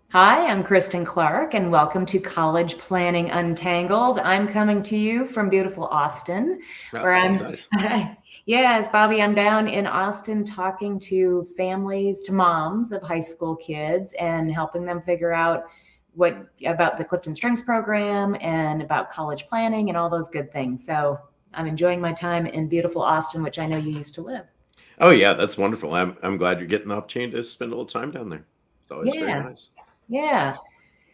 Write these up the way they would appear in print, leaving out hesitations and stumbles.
Hi, I'm Kristin Clark, and welcome to College Planning Untangled. I'm coming to you from beautiful Austin, Oh, where I'm, nice. yes, Bobby, I'm down in Austin talking to families, to moms of high school kids, and helping them figure out what about the Clifton Strengths program and about college planning and all those good things. So I'm enjoying my time in beautiful Austin, which I know you used to live. Oh yeah, that's wonderful. I'm glad you're getting the opportunity to spend a little time down there. It's always very Yeah, nice. yeah.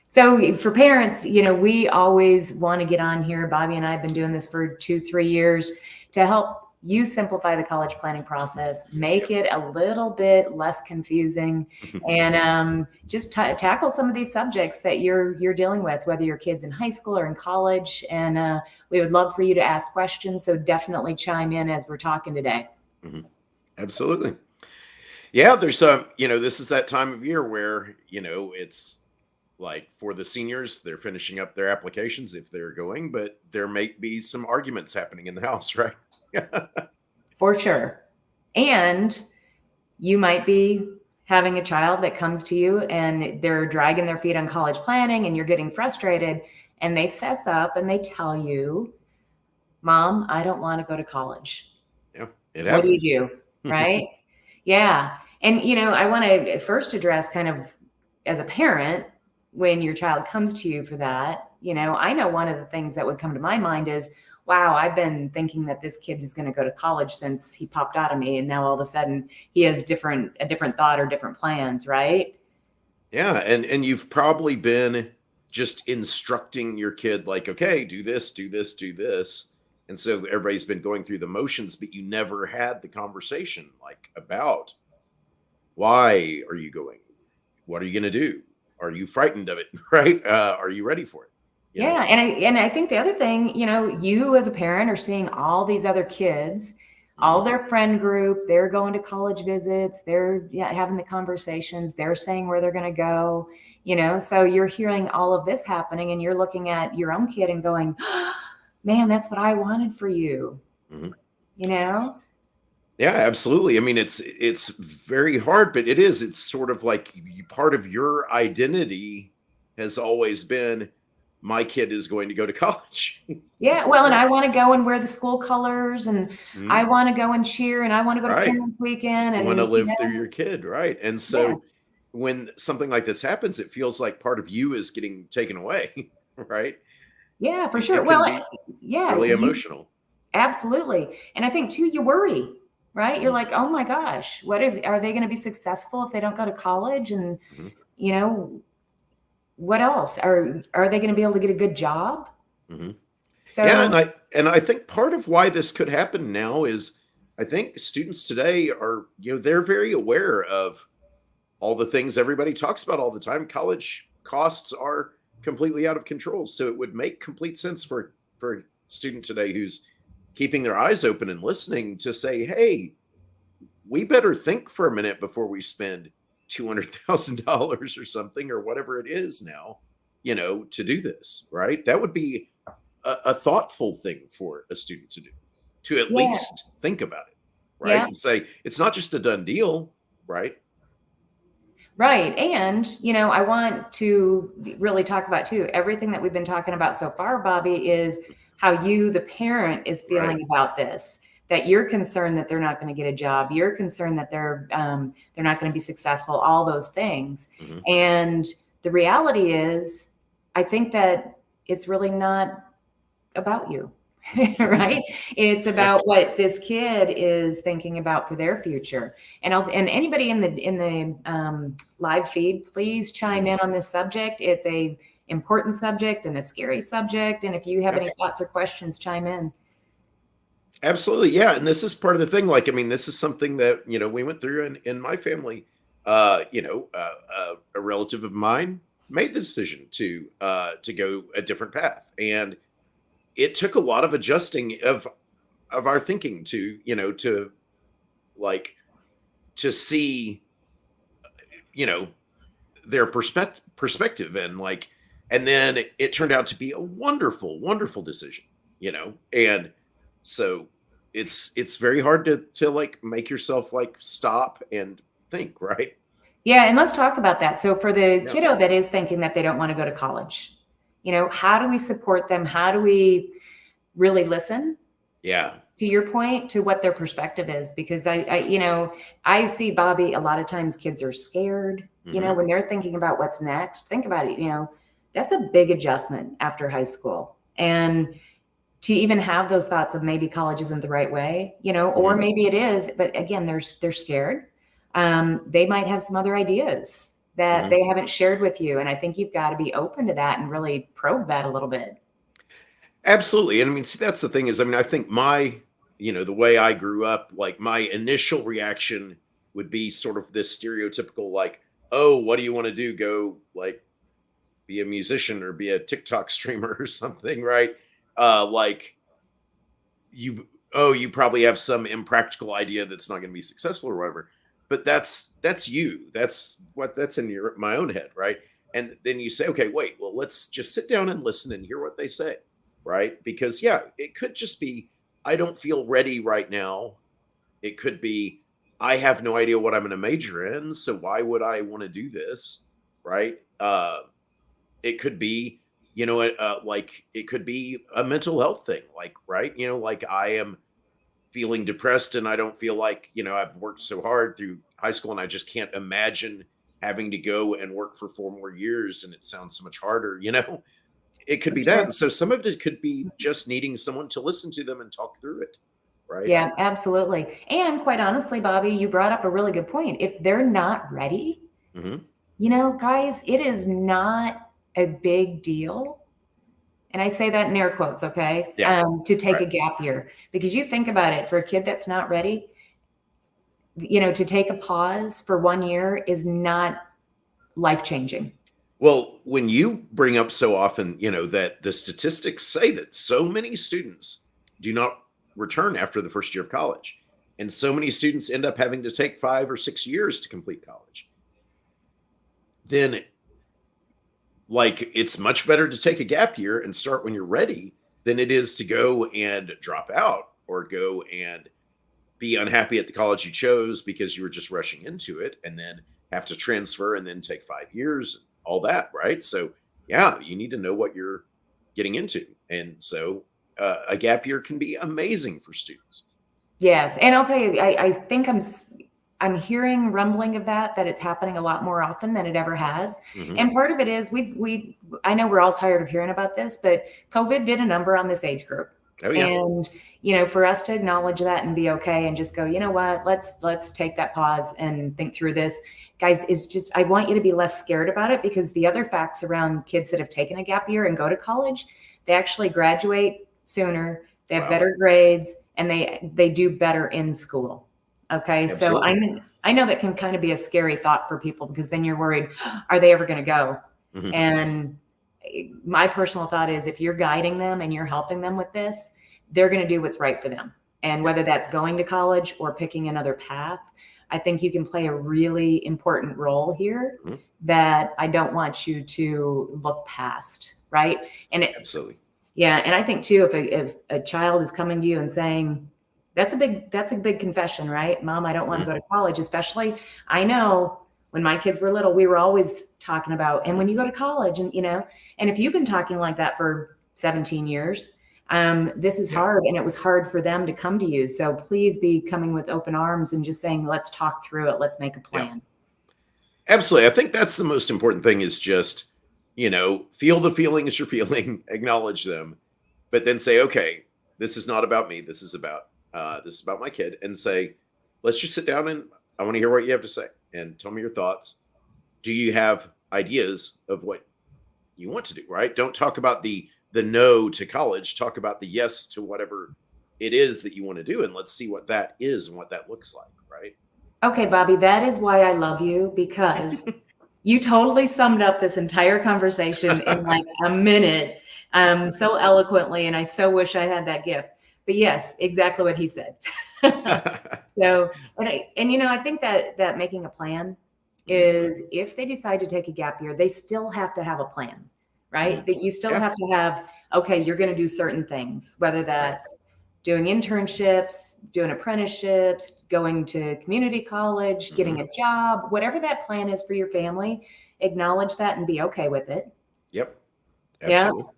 So for parents, we always want to get on here. Bobby and I have been doing this for 2, 3 years to help you simplify the college planning process, make it a little bit less confusing, and just tackle some of these subjects that you're dealing with, whether your kids in high school or in college. And we would love for you to ask questions. So definitely chime in as we're talking today. Mhm. Absolutely. Yeah, there's this is that time of year where, it's like for the seniors, they're finishing up their applications if they're going, but there may be some arguments happening in the house, right? For sure. And you might be having a child that comes to you and they're dragging their feet on college planning and you're getting frustrated and they fess up and they tell you, Mom, I don't want to go to college. Yeah, it What do you happens. do? Right? Yeah. And, I want to first address kind of as a parent, when your child comes to you for that, I know one of the things that would come to my mind is, wow, I've been thinking that this kid is going to go to college since he popped out of me. And now all of a sudden he has a different thought or different plans. Right. Yeah, and you've probably been just instructing your kid like, okay, do this, do this, do this. And so everybody's been going through the motions, but you never had the conversation like about why are you going? What are you going to do? Are you frightened of it? Right? Are you ready for it? You know? Yeah, and I think the other thing, you as a parent are seeing all these other kids, all Mhm. their friend group, they're going to college visits, they're having the conversations, they're saying where they're going to go, so you're hearing all of this happening and you're looking at your own kid and going, man, that's what I wanted for you, Mhm. you know? Yeah, absolutely. I mean, it's very hard, but it's sort of like part of your identity has always been my kid is going to go to college. Yeah, well, and Right. I want to go and wear the school colors and I Mhm. want to go and cheer and I want to go to Right. parents weekend You want to and live through your kid, right? And yeah. so when something like this happens, it feels like part of you is getting taken away, right? Yeah, for sure. It can Well, be yeah, really emotional. absolutely. And I think too, you worry, right? You're Mhm. like, oh my gosh, what if are they going to be successful if they don't go to college? And Mhm. you know, what else? Are they going to be able to get a good job? Mhm. Yeah, So and I think part of why this could happen now is I think students today are, they're very aware of all the things everybody talks about all the time. College costs are completely out of control. So it would make complete sense for a student today who's keeping their eyes open and listening to say, "Hey, we better think for a minute before we spend $200,000 or something or whatever it is now, to do this." Right? That would be a thoughtful thing for a student to at yeah, least think about it, right? yeah, And say it's not just a done deal, right? right. And I want to really talk about too. Everything that we've been talking about so far, Bobby, is how you, the parent, is Right. feeling about this. That you're concerned that they're not going to get a job. You're concerned that they're not going to be successful. All those things. Mhm. And the reality is, I think that it's really not about you. Right? It's Yeah. about what this kid is thinking about for their future. And anybody in the live feed, please chime Mhm. in on this subject. It's a important subject and a scary subject. And if you have Yeah. any thoughts or questions, chime in. Absolutely. Yeah. And this is part of the thing. Like, I mean, this is something that, we went through in my family. A relative of mine made the decision to go a different path. And it took a lot of adjusting of our thinking to, like to see, you know, their perspective and like and then it turned out to be a wonderful wonderful decision, and so it's very hard to like make yourself like stop and think, right? Yeah, and let's talk about that. So for the Yeah. kiddo that is thinking that they don't want to go to college, how do we support them? How do we really listen, Yeah. to your point, to what their perspective is? Because I see, Bobby, a lot of times kids are scared, Hmm. when they're thinking about what's next. Think about it, that's a big adjustment after high school. And to even have those thoughts of maybe college isn't the right way, or Hmm. maybe it is, but again, they're scared. They might have some other ideas that Hmm. they haven't shared with you. And I think you've got to be open to that and really probe that a little bit. Absolutely. And I mean, see, that's the thing is, I mean, I think the way I grew up, like my initial reaction would be sort of this stereotypical, like, oh, what do you want to do? Go like be a musician or be a TikTok streamer or something, right? Like you probably have some impractical idea that's not going to be successful or whatever. But that's you. That's in your my own head, right? And then you say, okay, wait, well, let's just sit down and listen and hear what they say, right? Because yeah, it could just be I don't feel ready right now. It could be I have no idea what I'm going to major in, so why would I want to do this, right? It could be like it could be a mental health thing, like right, like I am feeling depressed and I don't feel like, I've worked so hard through high school and I just can't imagine having to go and work for 4 more years and it sounds so much harder. It could For be that. sure. And so some of it could be just needing someone to listen to them and talk through it. Right. Yeah, absolutely. And quite honestly, Bobby, you brought up a really good point. If they're not ready, Hmm. guys, it is not a big deal. And I say that in air quotes, okay? Yeah. To take Right. a gap year. Because you think about it, for a kid that's not ready, to take a pause for 1 year is not life changing. Well, when you bring up so often, that the statistics say that so many students do not return after the first year of college, and so many students end up having to take 5 or 6 years to complete college, then like it's much better to take a gap year and start when you're ready than it is to go and drop out or go and be unhappy at the college you chose because you were just rushing into it and then have to transfer and then take 5 years, all that, right? So, yeah, you need to know what you're getting into. And so, a gap year can be amazing for students. Yes, and I'll tell you, I think I'm hearing rumbling of that it's happening a lot more often than it ever has. Hmm. And part of it is I know we're all tired of hearing about this, but COVID did a number on this age group. Oh, yeah. And for us to acknowledge that and be okay and just go, you know what, let's take that pause and think through this. Guys, is just I want you to be less scared about it, because the other facts around kids that have taken a gap year and go to college, they actually graduate sooner, they have Wow. better grades, and they do better in school. Okay. So Absolutely. I know that can kind of be a scary thought for people, because then you're worried, are they ever going to go? Hmm. And my personal thought is, if you're guiding them and you're helping them with this, they're going to do what's right for them. And Yeah. whether that's going to college or picking another path, I think you can play a really important role here Hmm. that I don't want you to look past. Right. And Absolutely. yeah, and I think too, if a child is coming to you and saying, that's a big confession, right? Mom, I don't want to Hmm. go to college. Especially, I know when my kids were little, we were always talking about, and Hmm. when you go to college, and if you've been talking like that for 17 years, this is Yeah. hard, and it was hard for them to come to you. So please be coming with open arms and just saying, let's talk through it. Let's make a Yeah. plan. Absolutely. I think that's the most important thing is just, feel the feelings you're feeling, acknowledge them, but then say, okay, this is not about me. This is about my kid, and say, let's just sit down and I want to hear what you have to say and tell me your thoughts. Do you have ideas of what you want to do? Right? Don't talk about the no to college. Talk about the yes to whatever it is that you want to do, and let's see what that is and what that looks like. Right? Okay, Bobby, that is why I love you, because you totally summed up this entire conversation in like a minute, so eloquently, and I so wish I had that gift. But yes, exactly what he said. So, I think that making a plan Mhm. is, if they decide to take a gap year, they still have to have a plan, right? Mhm. That you still Yeah. have to have, okay, you're going to do certain things, whether Right. that's doing internships, doing apprenticeships, going to community college, getting a job, whatever that plan is for your family, acknowledge that and be okay with it. Yep. Yeah. Absolutely.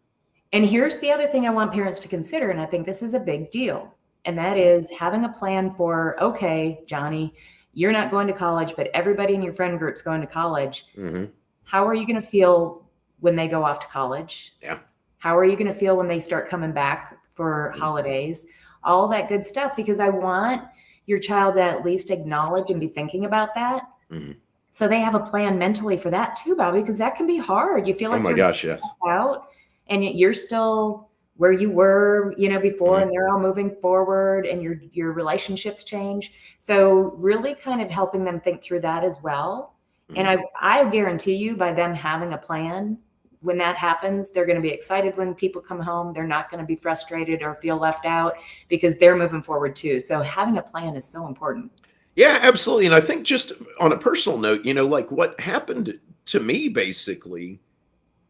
And here's the other thing I want parents to consider, and I think this is a big deal, and that is having a plan for, okay, Johnny, you're not going to college, but everybody in your friend group's going to college. Mm-hmm. How are you going to feel when they go off to college? Yeah. How are you going to feel when they start coming back for holidays? All that good stuff, because I want your child to at least acknowledge and be thinking about that. Mm-hmm. So they have a plan mentally for that too, Bobby, because that can be hard. You feel Oh like my you're gosh, yes. out and yet you're still where you were, before, and they're all moving forward and your relationships change. So really kind of helping them think through that as well. And I guarantee you, by them having a plan, when that happens, they're going to be excited when people come home. They're not going to be frustrated or feel left out because they're moving forward too. So having a plan is so important. Yeah, absolutely. And I think just on a personal note, like what happened to me basically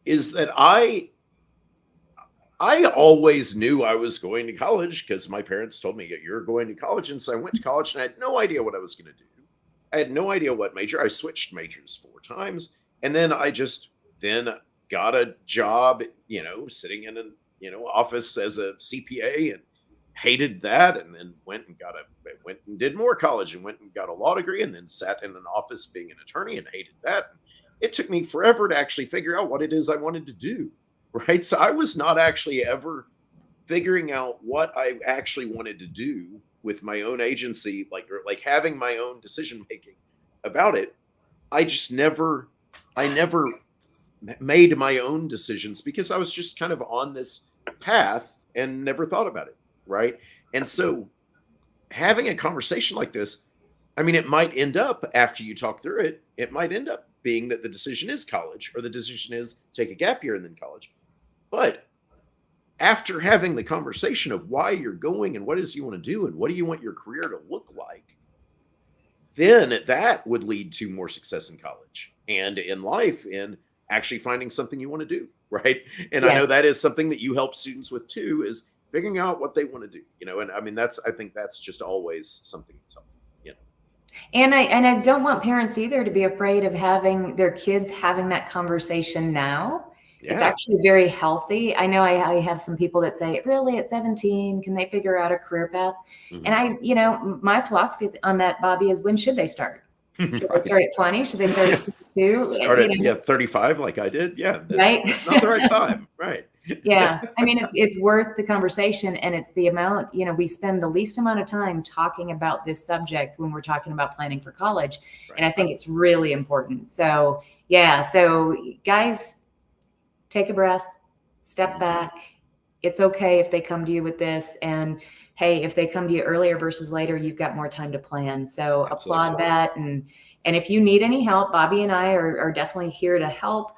is that I always knew I was going to college because my parents told me you're going to college. And so I went to college and I had no idea what I was going to do. I had no idea what major. I switched majors 4 times. And then I just then got a job, sitting in an, office as a CPA and hated that. And then went and did more college and went and got a law degree and then sat in an office being an attorney and hated that. And it took me forever to actually figure out what it is I wanted to do. Right. So I was not actually ever figuring out what I actually wanted to do with my own agency, like having my own decision making about it. I never made my own decisions because I was just kind of on this path and never thought about it. Right. And so having a conversation like this, I mean, it might end up after you talk through it, it might end up being that the decision is college or the decision is take a gap year and then college. But after having the conversation of why you're going and what it is you want to do and what do you want your career to look like, then that would lead to more success in college and in life in actually finding something you want to do. Right. And I know that is something that you help students with too, is figuring out what they want to do, and I mean, I think that's just always something that's helpful. And I don't want parents either to be afraid of having their kids having that conversation now. Yeah. It's actually very healthy. I know I have some people that say, really, at 17, can they figure out a career path? And my philosophy on that, Bobby, is when should they start? Should they start at 20? Should they start at 22? Start at 35 like I did. Yeah. Right. It's not the right time. Right. Yeah. I mean, it's worth the conversation, and it's the amount, we spend the least amount of time talking about this subject when we're talking about planning for college. Right. And I think it's really important. So yeah. So guys, take a breath, step back. It's okay if they come to you with this, and hey, if they come to you earlier versus later, you've got more time to plan. So applaud that. And if you need any help, Bobby and I are definitely here to help.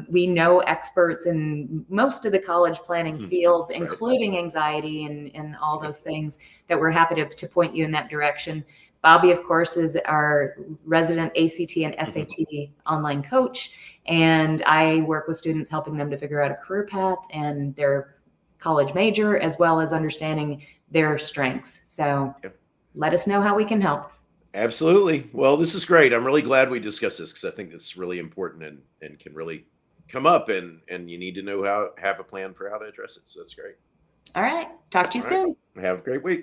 We know experts in most of the college planning fields, including anxiety and all those things, that we're happy to point you in that direction. Bobby, of course, is our resident ACT and SAT online coach, and I work with students helping them to figure out a career path and their college major, as well as understanding their strengths. So let us know how we can help. Absolutely. Well, this is great. I'm really glad we discussed this because I think it's really important and can really come up, and you need to know have a plan for how to address it. So that's great. All right. Talk to you soon. Have a great week.